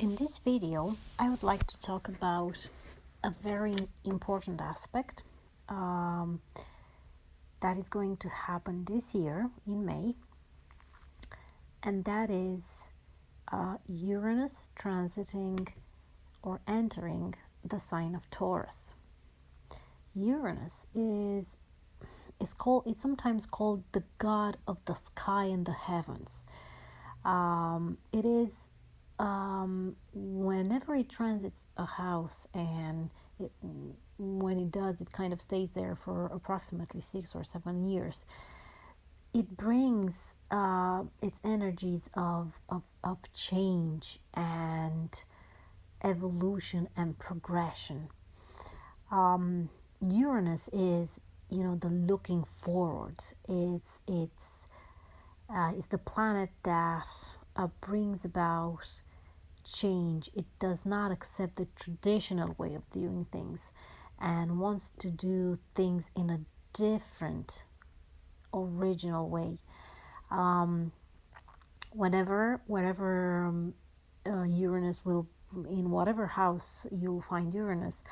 In this video, I would like to talk about a very important aspect that is going to happen this year in May, and that is Uranus transiting or entering the sign of Taurus. Uranus is sometimes called the god of the sky and the heavens. It is whenever it transits a house, and when it does, it kind of stays there for approximately 6 or 7 years. It brings its energies of change and evolution and progression. Uranus is, the looking forward. It's the planet that brings about change. It does not accept the traditional way of doing things and wants to do things in a different, original way. Wherever Uranus will, in whatever house you'll find Uranus,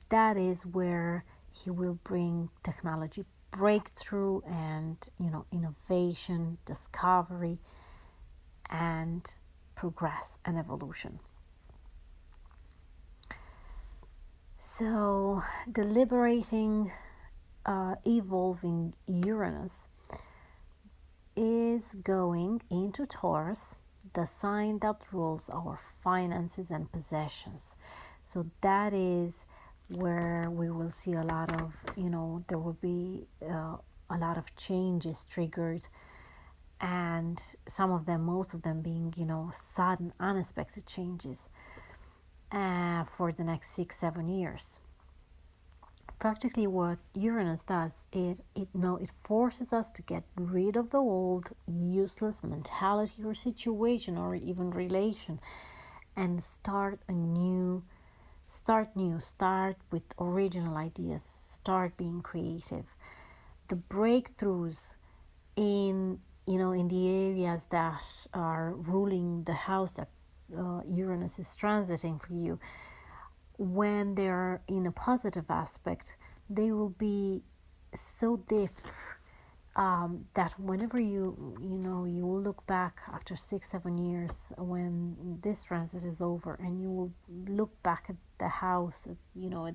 that is where he will bring technology breakthrough and innovation, discovery, and progress and evolution. So the liberating, evolving Uranus is going into Taurus, the sign that rules our finances and possessions. So that is where we will see a lot of, there will be a lot of changes triggered, and most of them being, sudden, unexpected changes for the next 6-7 years. Practically what Uranus does is it forces us to get rid of the old, useless mentality or situation or even relation, and start with original ideas, start being creative. The breakthroughs in the areas that are ruling the house that Uranus is transiting for you, when they're in a positive aspect, they will be so deep that whenever you will look back after 6-7 years, when this transit is over, and you will look back at the house, at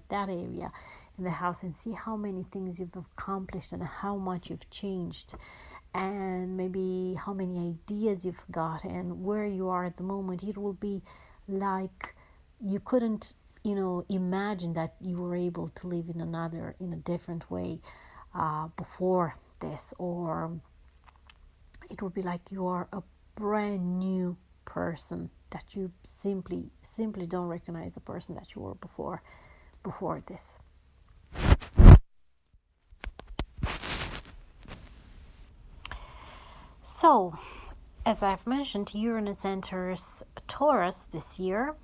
that area in the house, and see how many things you've accomplished and how much you've changed, and maybe how many ideas you've got and where you are at the moment. It will be like you couldn't imagine that you were able to live in a different way before this, or it would be like you are a brand new person, that you simply don't recognize the person that you were before this. So, as I've mentioned, Uranus enters Taurus this year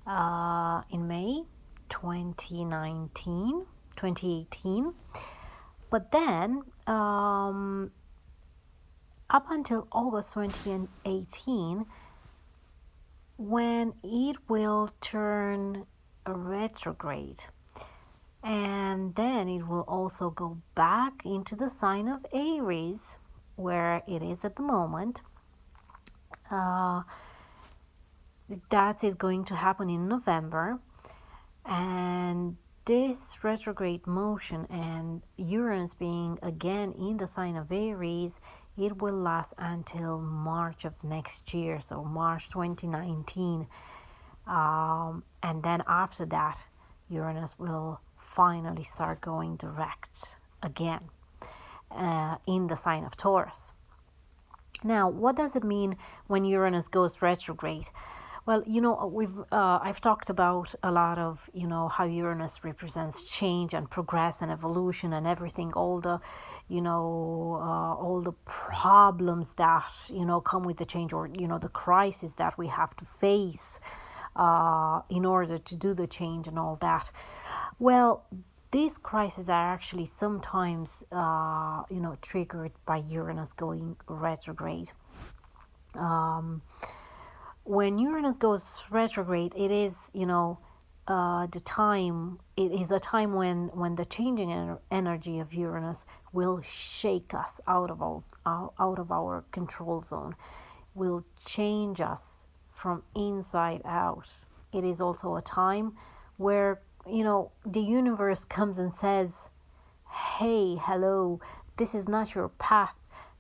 in May 2018. But then, up until August 2018, when it will turn retrograde. And then it will also go back into the sign of Aries, where it is at the moment. That is going to happen in November. And this retrograde motion and Uranus being again in the sign of Aries, it will last until March of next year, so March 2019. And then after that, Uranus will finally start going direct again in the sign of Taurus. Now, what does it mean when Uranus goes retrograde? Well, I've talked about a lot of, how Uranus represents change and progress and evolution and everything, all the problems that, come with the change, or, the crisis that we have to face in order to do the change and all that. Well, these crises are actually sometimes, triggered by Uranus going retrograde. when Uranus goes retrograde, it is, the time, it is a time when the changing energy of Uranus will shake us out of our control zone, will change us from inside out. It is also a time where, the universe comes and says, hey, hello, this is not your path,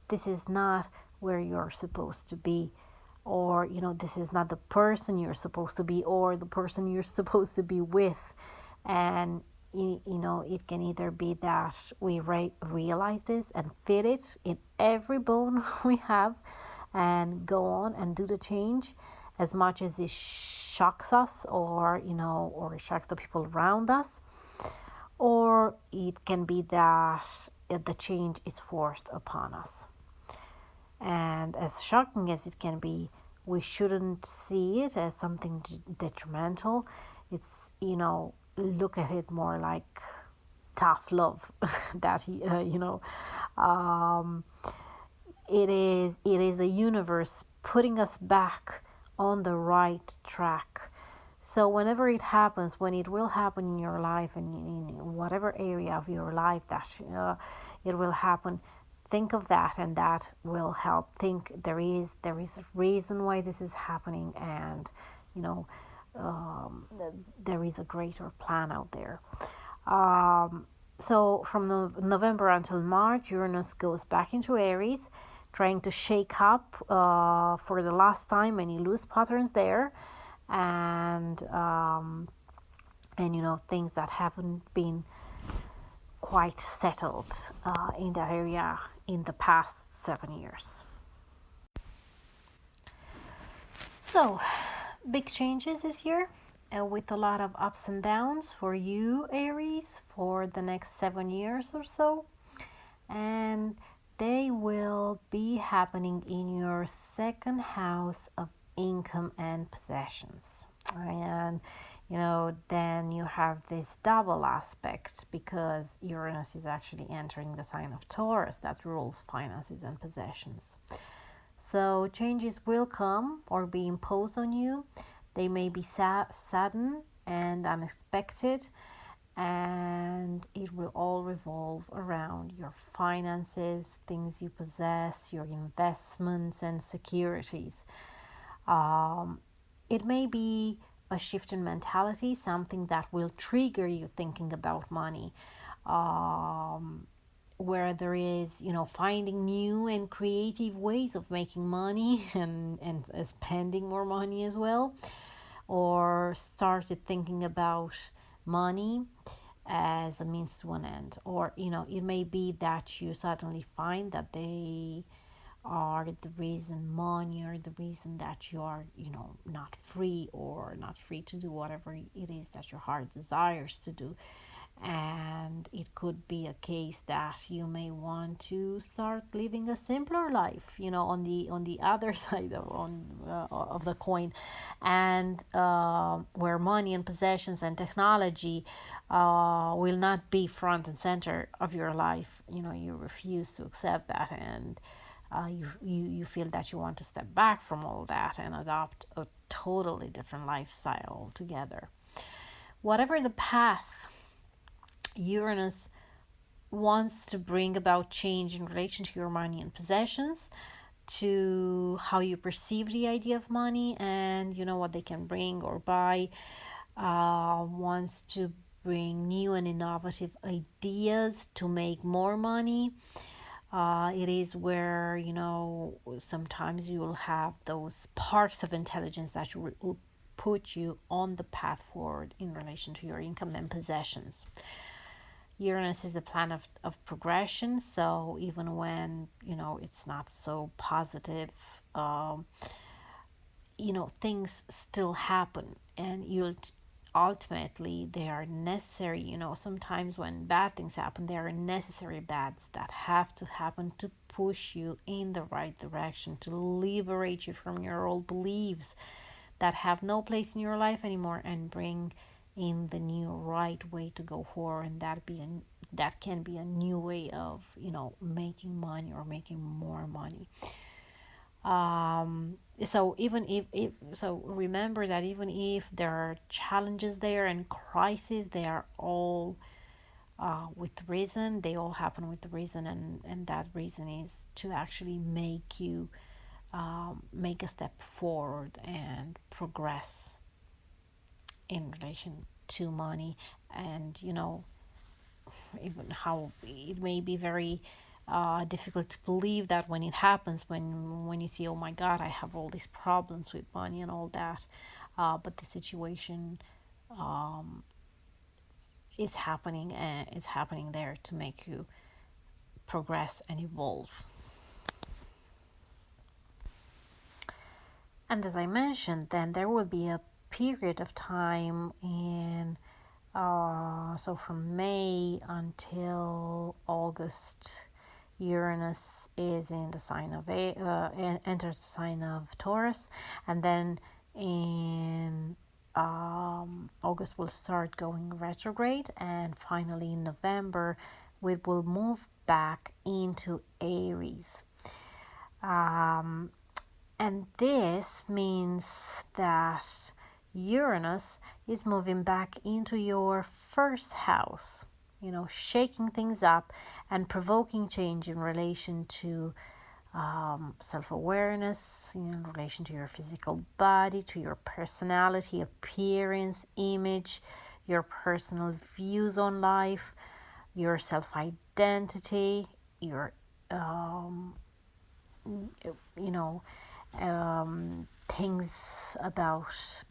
this is not where you're supposed to be, or this is not the person you're supposed to be, or the person you're supposed to be with. And it can either be that we realize this and fit it in every bone we have and go on and do the change, as much as it shocks us, or it shocks the people around us, or it can be that the change is forced upon us. And as shocking as it can be, we shouldn't see it as something detrimental. It's, look at it more like tough love that, um, it is the universe putting us back on the right track. So whenever it happens, when it will happen in your life and in whatever area of your life that it will happen, think of that, and that will help. Think there is a reason why this is happening, and um, there is a greater plan out there. So from November until March, Uranus goes back into Aries, trying to shake up for the last time any loose patterns there, and things that haven't been quite settled in that area in the past 7 years. So, big changes this year, with a lot of ups and downs for you, Aries, for the next 7 years or so. And they will be happening in your second house of income and possessions. And then you have this double aspect, because Uranus is actually entering the sign of Taurus that rules finances and possessions. So changes will come or be imposed on you. They may be sudden and unexpected, and it will all revolve around your finances, things you possess, your investments and securities. It may be a shift in mentality, something that will trigger you thinking about money, where there is, finding new and creative ways of making money and spending more money as well, or started thinking about money as a means to an end. Or it may be that you suddenly find that they are the reason, money are the reason that you are not free, or not free to do whatever it is that your heart desires to do. And it could be a case that you may want to start living a simpler life, on the other side of the coin, and where money and possessions and technology will not be front and center of your life. You refuse to accept that, and you feel that you want to step back from all that and adopt a totally different lifestyle altogether. Whatever the path, Uranus wants to bring about change in relation to your money and possessions, to how you perceive the idea of money and what they can bring or buy. Wants to bring new and innovative ideas to make more money. It is where sometimes you will have those sparks of intelligence that will put you on the path forward in relation to your income and possessions. Uranus is the planet of progression, so even when it's not so positive, things still happen, and ultimately they are necessary. Sometimes when bad things happen, there are necessary bads that have to happen to push you in the right direction, to liberate you from your old beliefs that have no place in your life anymore, and bring in the new right way to go forward. And that can be a new way of making money or making more money. So even if so remember that even if there are challenges there and crises, they are all with reason. They all happen with reason, and that reason is to actually make you make a step forward and progress in relation to money. And even how it may be very difficult to believe that when it happens, when you see, oh my god, I have all these problems with money and all that, but the situation is happening, and it's happening there to make you progress and evolve. And as I mentioned, then there will be a period of time in so from May until August, Uranus is in the sign of enters the sign of Taurus, and then in August will start going retrograde, and finally in November we will move back into Aries. And this means that Uranus is moving back into your first house, shaking things up and provoking change in relation to self awareness, in relation to your physical body, to your personality, appearance, image, your personal views on life, your self identity, your, you know, things about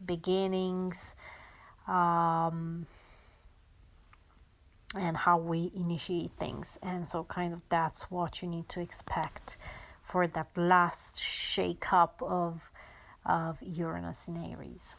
beginnings, and how we initiate things. And so kind of that's what you need to expect for that last shake up of Uranus in Aries.